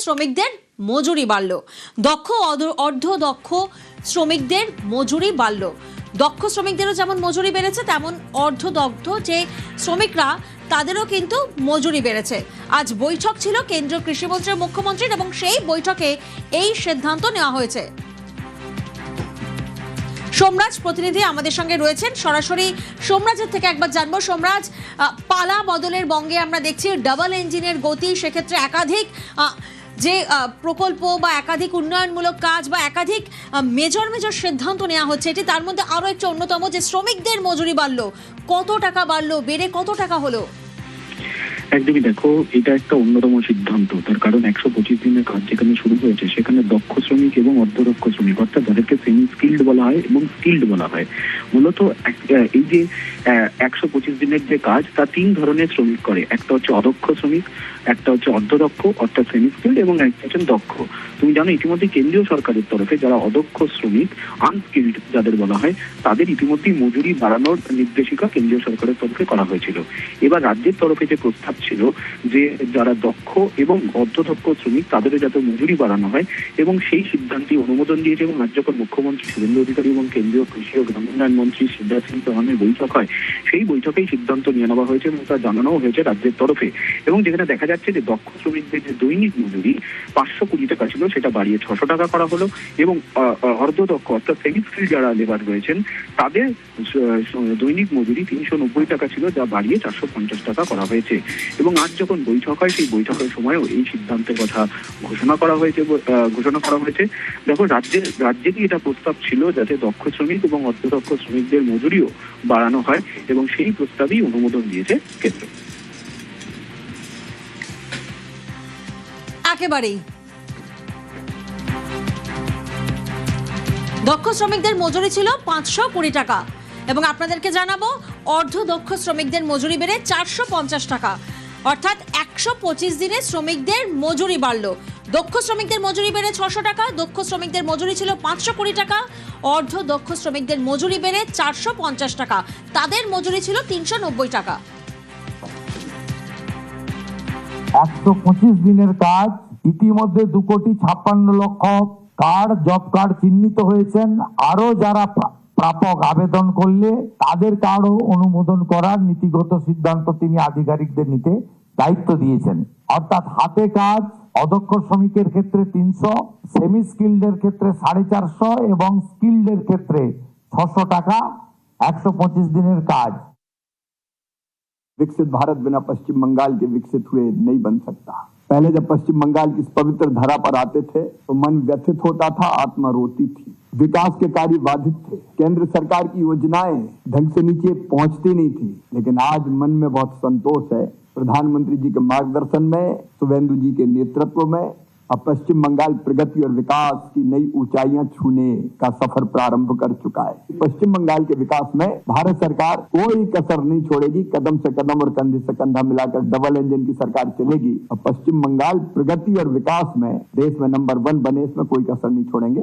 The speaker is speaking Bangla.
শ্রমিকদের মজুরি বাড়লো। দক্ষ অর্ধ দক্ষ শ্রমিকদের মজুরি বাড়লো। দক্ষ শ্রমিকদেরও যেমন মজুরি বেড়েছে, তেমন অর্ধদগ্ধ যে শ্রমিকরা তাদেরও কিন্তু মজুরি বেড়েছে। আজ বৈঠক ছিল কেন্দ্রীয় কৃষিমন্ত্রী মুখ্যমন্ত্রীর, এবং সেই বৈঠকে এই সিদ্ধান্ত নেওয়া হয়েছে। সোমরাজ প্রতিনিধি আমাদের সঙ্গে রয়েছেন, সরাসরি সোমরাজের থেকে একবার জানবো। সোমরাজ, পালা বদলের বঙ্গে আমরা দেখছি ডাবল ইঞ্জিনের গতি, সেক্ষেত্রে একাধিক যে প্রকল্প বা একাধিক উন্নয়নমূলক কাজ বা একাধিক মেজর সিদ্ধান্ত নেওয়া হচ্ছে, এটি তার মধ্যে আরো একটা অন্যতম যে শ্রমিকদের মজুরি বাড়লো। কত টাকা বাড়লো, বেড়ে কত টাকা হলো? একদমই দেখো, এটা একটা অন্যতম সিদ্ধান্ত। তার কারণ 125 দিনের কাজ যেখানে শুরু হয়েছে, সেখানে দক্ষ শ্রমিক এবং অর্ধদক্ষ শ্রমিক, অর্থাৎ যাদেরকে সেমি স্কিল্ড বলা হয় এবং স্কিল্ড বলা হয়, মূলত এই যে 125 দিনের যে কাজ, তা 3 ধরনের শ্রমিক করে। একটা হচ্ছে অদক্ষ শ্রমিক, একটা হচ্ছে অর্ধদক্ষ অর্থাৎ সেমি স্কিল্ড, এবং একটা হচ্ছে দক্ষ। তুমি জানো ইতিমধ্যে কেন্দ্রীয় সরকারের তরফে যারা অদক্ষ শ্রমিক, আনস্কিল্ড যাদের বলা হয়, তাদের ইতিমধ্যেই মজুরি বাড়ানোর নির্দেশিকা কেন্দ্রীয় সরকারের তরফে করা হয়েছিল। এবার রাজ্যের তরফে যে প্রস্তাব ছিল যে যারা দক্ষ এবং অর্ধদক্ষ শ্রমিক তাদেরও যাতে মজুরি বাড়ানো হয়, এবং সেই সিদ্ধান্তে অনুমোদন দিয়েছে। এবং আজ যখন মুখ্যমন্ত্রী শুভেন্দু অধিকারী এবং কেন্দ্রীয় কৃষি ও গ্রামোন্নয়ন মন্ত্রী শিবরাজ সিং চৌহানের বৈঠক হয়, সেই বৈঠকেই সিদ্ধান্ত নিয়ে নেওয়া হয়েছে এবং তা জানানোও হয়েছে রাজ্যের তরফে। এবং যেখানে দেখা যাচ্ছে যে দক্ষ শ্রমিকদের যে দৈনিক মজুরি 520 টাকা ছিল, সেটা বাড়িয়ে 600 টাকা করা হলো, এবং অর্ধদক্ষ অর্থাৎ সেমি স্কিল যারা লেবার রয়েছেন তাদের দৈনিক মজুরি 390 টাকা ছিল, যা বাড়িয়ে 450 টাকা করা হয়েছে। এবং আজ যখন বৈঠক হয়, সেই বৈঠকের সময়ও এই সিদ্ধান্তের কথা ঘোষণা করা হয়েছে। দেখো, রাজ্যে এটা প্রস্তাব ছিল যাতে দক্ষ শ্রমিক এবং অর্ধদক্ষ শ্রমিকদের মজুরিও বাড়ানো হয়, এবং সেই প্রস্তাবেই অনুমোদন দিয়েছে কেন্দ্র। একেবারেই দক্ষ শ্রমিকদের মজুরি ছিল 520 টাকা, এবং আপনাদেরকে জানাবো অর্ধদক্ষ শ্রমিকদের মজুরি বেড়ে 450 টাকা, অর্থাৎ 125 দিনে শ্রমিকদের মজুরি বাড়লো। দক্ষ শ্রমিকদের মজুরি বেড়ে 600 টাকা, দক্ষ শ্রমিকদের মজুরি ছিল 520 টাকা, অর্ধদক্ষ শ্রমিকদের মজুরি বেড়ে 450 টাকা, তাদের মজুরি ছিল 390 টাকা। 125 দিনের কাজ, ইতিমধ্যে 2,56,00,000 কার্ড, জব কার্ড চিহ্নিত হয়েছেন। আরো যারা প্রাপক আবেদন করলে তাদের কার্ডও অনুমোদন করার নীতিগত সিদ্ধান্ত তিনি আধিকারিকদের নিতে দায়িত্ব দিয়েছেন। অর্থাৎ হাতে কাজ অদক্ষ শ্রমিকের ক্ষেত্রে 300, সেমি স্কিল্ডের ক্ষেত্রে 450 এবং স্কিল্ডের ক্ষেত্রে 600 টাকা, 125 दिनों काज। विकसित भारत बिना पश्चिम बंगाल के विकसित हुए नहीं बन सकता। पहले जब पश्चिम बंगाल की इस पवित्र धरा पर आते थे तो मन व्यथित होता था, आत्मा रोती थी, विकास के कार्य बाधित थे, केंद्र सरकार की योजनाएं ढंग से नीचे पहुंचती नहीं थी। लेकिन आज मन में बहुत संतोष है। प्रधानमंत्री जी के मार्गदर्शन में, शुभेंदु जी के नेतृत्व में अब पश्चिम बंगाल प्रगति और विकास की नई ऊंचाइयां छूने का सफर प्रारंभ कर चुका है। पश्चिम बंगाल के विकास में भारत सरकार कोई कसर नहीं छोड़ेगी। कदम से कदम और कंधे से कंधा मिलाकर डबल इंजन की सरकार चलेगी और पश्चिम बंगाल प्रगति और विकास में देश में नंबर 1 बने, इसमें कोई कसर नहीं छोड़ेंगे।